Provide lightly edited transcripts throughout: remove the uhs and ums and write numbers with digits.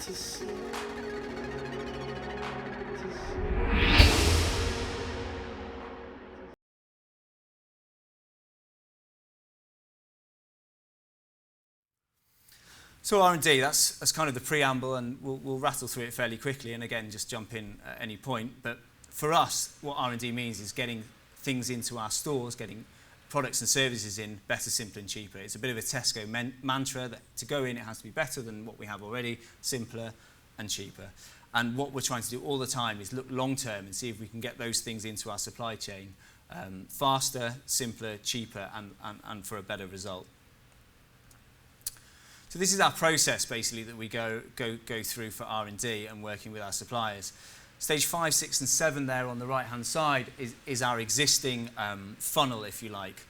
So R&D, that's kind of the preamble, and we'll rattle through it fairly quickly, and again, just jump in at any point. But for us, what R&D means is getting things into our stores, getting products and services in better, simpler and cheaper. It's a bit of a Tesco mantra that to go in, it has to be better than what we have already, simpler and cheaper. And what we're trying to do all the time is look long term and see if we can get those things into our supply chain faster, simpler, cheaper, and for a better result. So this is our process, basically, that we go through for R&D and working with our suppliers. Stage 5, 6 and 7 there on the right-hand side is our existing funnel, if you like.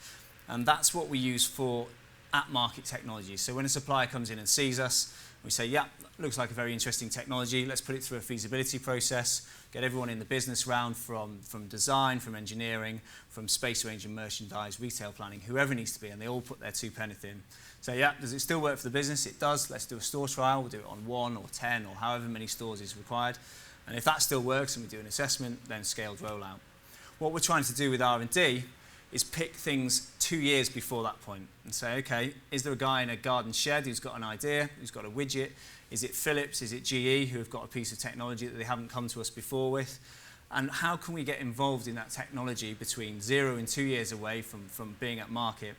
And that's what we use for at-market technology. So when a supplier comes in and sees us, we say, yeah, looks like a very interesting technology. Let's put it through a feasibility process, get everyone in the business round from design, from engineering, from space range and merchandise, retail planning, whoever needs to be, and they all put their 2 pence in. So yeah, does it still work for the business? It does. Let's do a store trial. We'll do it on 1 or 10 or however many stores is required. And if that still works and we do an assessment, then scaled rollout. What we're trying to do with R&D is pick things 2 years before that point and say, okay, is there a guy in a garden shed who's got an idea, who's got a widget? Is it Philips? Is it GE who have got a piece of technology that they haven't come to us before with? And how can we get involved in that technology between 0 and 2 years away from being at market?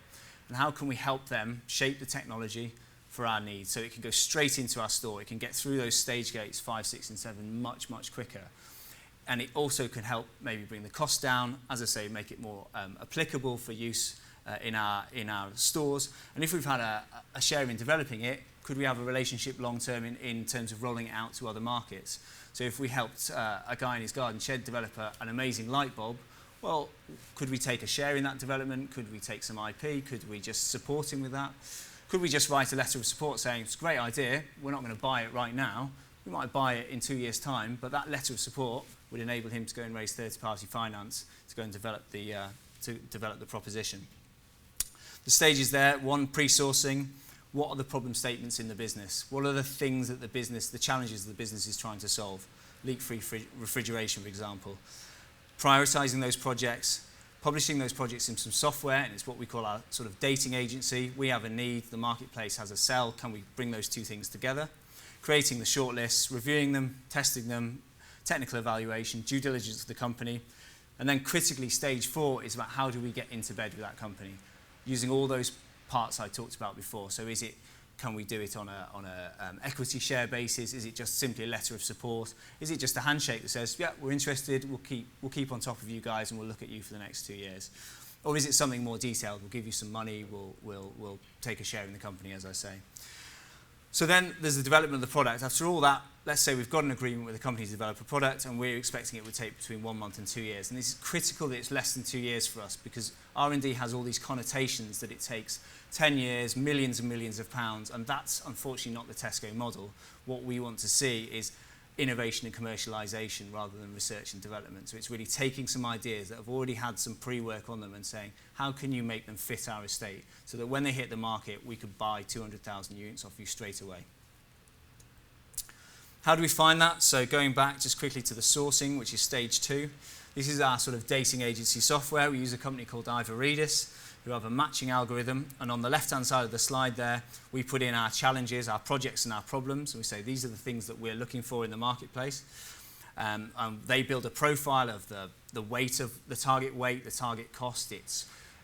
And how can we help them shape the technology for our needs so it can go straight into our store? It can get through those stage gates 5, 6 and 7 much, much quicker. And it also can help maybe bring the cost down, as I say, make it more applicable for use in our stores. And if we've had a share in developing it, could we have a relationship long term in terms of rolling it out to other markets? So if we helped a guy in his garden shed develop an amazing light bulb, well, could we take a share in that development? Could we take some IP? Could we just support him with that? Could we just write a letter of support saying, it's a great idea, we're not going to buy it right now, we might buy it in 2 years' time, but that letter of support would enable him to go and raise third-party finance to go and develop the proposition. The stages there: 1, pre-sourcing. What are the problem statements in the business? What are the things that the challenges the business is trying to solve? Leak-free refrigeration, for example. Prioritising those projects, publishing those projects in some software, and it's what we call our sort of dating agency. We have a need, the marketplace has a sell, can we bring those 2 things together? Creating the shortlists, reviewing them, testing them, technical evaluation, due diligence of the company, and then critically stage 4 is about how do we get into bed with that company, using all those parts I talked about before. So can we do it on a equity share basis? Is it just simply a letter of support? Is it just a handshake that says, yeah, we're interested, we'll keep on top of you guys and we'll look at you for the next 2 years? Or is it something more detailed? We'll give you some money, we'll take a share in the company, as I say. So then there's the development of the product. After all that, let's say we've got an agreement with a company to develop a product and we're expecting it would take between 1 month and 2 years. And this is critical that it's less than 2 years for us because R&D has all these connotations that it takes 10 years, millions and millions of pounds, and that's unfortunately not the Tesco model. What we want to see is innovation and commercialisation rather than research and development. So it's really taking some ideas that have already had some pre-work on them and saying, how can you make them fit our estate so that when they hit the market, we could buy 200,000 units off you straight away. How do we find that? So going back just quickly to the sourcing, which is stage 2. This is our sort of dating agency software. We use a company called Ivoridis, who have a matching algorithm. And on the left-hand side of the slide there, we put in our challenges, our projects and our problems. And we say, these are the things that we're looking for in the marketplace. And they build a profile of the weight of the target weight, the target cost.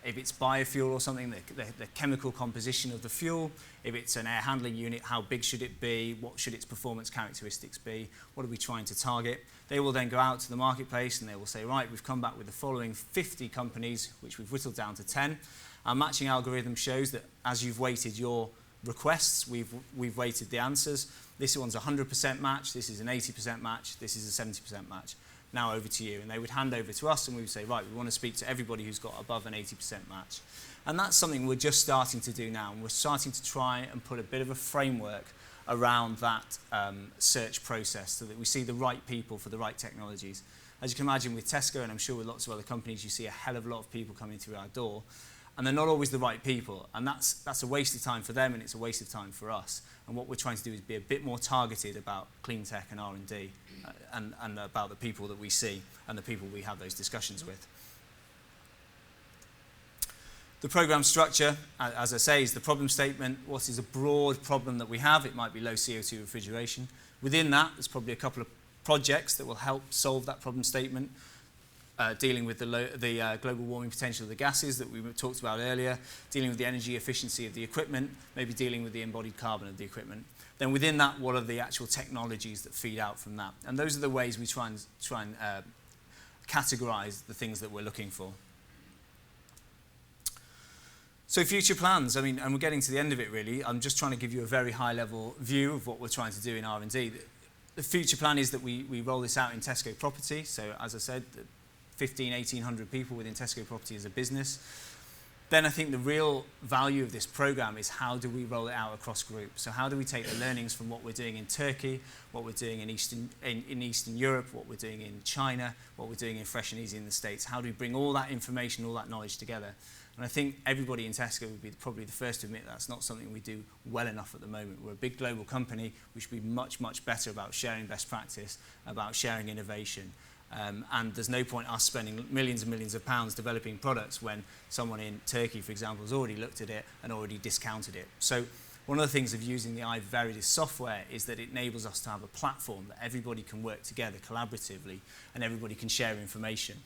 If it's biofuel or something, the chemical composition of the fuel. If it's an air handling unit, how big should it be? What should its performance characteristics be? What are we trying to target? They will then go out to the marketplace and they will say, right, we've come back with the following 50 companies, which we've whittled down to 10. Our matching algorithm shows that as you've weighted your requests, we've weighted the answers. This one's a 100% match, this is an 80% match, this is a 70% match. Now over to you. And they would hand over to us and we would say, right, we want to speak to everybody who's got above an 80% match. And that's something we're just starting to do now. And we're starting to try and put a bit of a framework around that search process so that we see the right people for the right technologies. As you can imagine with Tesco, and I'm sure with lots of other companies, you see a hell of a lot of people coming through our door. and they're not always the right people, and that's a waste of time for them, and it's a waste of time for us. And what we're trying to do is be a bit more targeted about clean tech and R&D, and about the people that we see and the people we have those discussions with. The program structure, as I say, is the problem statement. What is a broad problem that we have? It might be low CO2 refrigeration. Within that, there's probably a couple of projects that will help solve that problem statement, dealing with the global warming potential of the gases that we talked about earlier, dealing with the energy efficiency of the equipment, maybe dealing with the embodied carbon of the equipment. Then within that, what are the actual technologies that feed out from that? And those are the ways we try and categorize the things that we're looking for. So future plans, and we're getting to the end of it really. I'm just trying to give you a very high level view of what we're trying to do in R&D. The future plan is that we roll this out in Tesco Property. So as I said, 1,800 people within Tesco Property as a business. Then I think the real value of this program is how do we roll it out across group? So how do we take the learnings from what we're doing in Turkey, what we're doing in Eastern Europe, what we're doing in China, what we're doing in Fresh and Easy in the States? How do we bring all that information, all that knowledge together? And I think everybody in Tesco would be probably the first to admit that's not something we do well enough at the moment. We're a big global company. We should be much, much better about sharing best practice, about sharing innovation. And there's no point us spending millions and millions of pounds developing products when someone in Turkey, for example, has already looked at it and already discounted it. So one of the things of using the iVeridis software is that it enables us to have a platform that everybody can work together collaboratively and everybody can share information.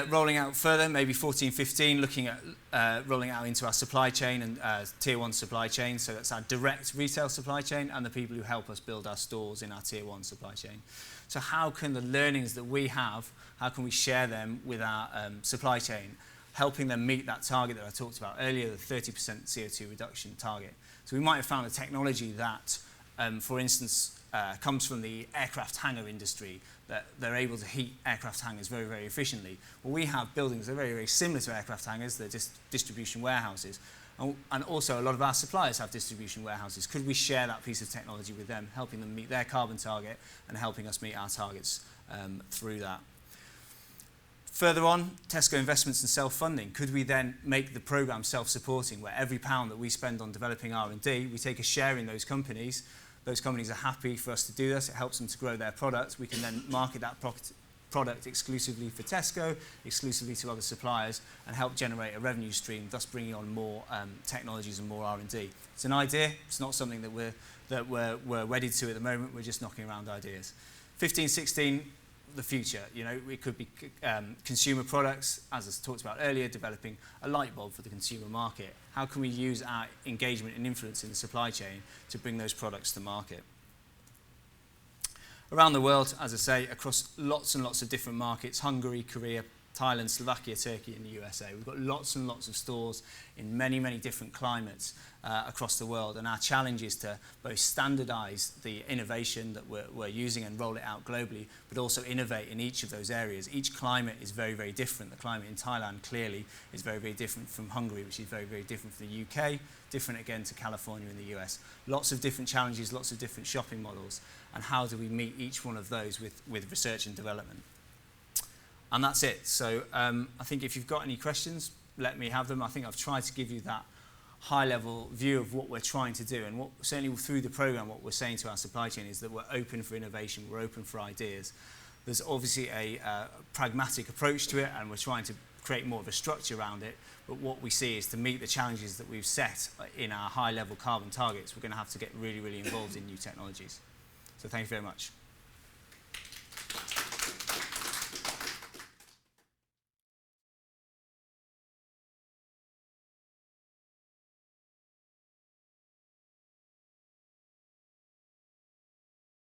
Rolling out further, maybe 14, 15, looking at rolling out into our supply chain and tier 1 supply chain. So that's our direct retail supply chain and the people who help us build our stores in our tier 1 supply chain. So how can the learnings that we have, how can we share them with our supply chain, helping them meet that target that I talked about earlier, the 30% CO2 reduction target. So we might have found a technology that, for instance, comes from the aircraft hangar industry, that they're able to heat aircraft hangars very, very efficiently. Well, we have buildings that are very, very similar to aircraft hangars. They're just distribution warehouses. And also, a lot of our suppliers have distribution warehouses. Could we share that piece of technology with them, helping them meet their carbon target and helping us meet our targets through that? Further on, Tesco investments and self-funding. Could we then make the program self-supporting, where every pound that we spend on developing R&D, we take a share in those companies. Those companies are happy for us to do this. It helps them to grow their products. We can then market that product exclusively for Tesco, exclusively to other suppliers, and help generate a revenue stream, thus bringing on more technologies and more R&D. It's an idea. It's not something that we're wedded to at the moment. We're just knocking around ideas. 15, 16, the future. It could be consumer products, as I talked about earlier, developing a light bulb for the consumer market. How can we use our engagement and influence in the supply chain to bring those products to market? Around the world, as I say, across lots and lots of different markets, Hungary, Korea, Thailand, Slovakia, Turkey and the USA. We've got lots and lots of stores in many, many different climates across the world, and our challenge is to both standardise the innovation that we're using and roll it out globally, but also innovate in each of those areas. Each climate is very, very different. The climate in Thailand clearly is very, very different from Hungary, which is very, very different from the UK, different again to California and the US. Lots of different challenges, lots of different shopping models, and how do we meet each one of those with research and development? And that's it. So I think if you've got any questions, let me have them. I think I've tried to give you that high-level view of what we're trying to do. And certainly through the programme, what we're saying to our supply chain is that we're open for innovation, we're open for ideas. There's obviously a pragmatic approach to it, and we're trying to create more of a structure around it. But what we see is to meet the challenges that we've set in our high-level carbon targets, we're going to have to get really, really involved in new technologies. So thank you very much.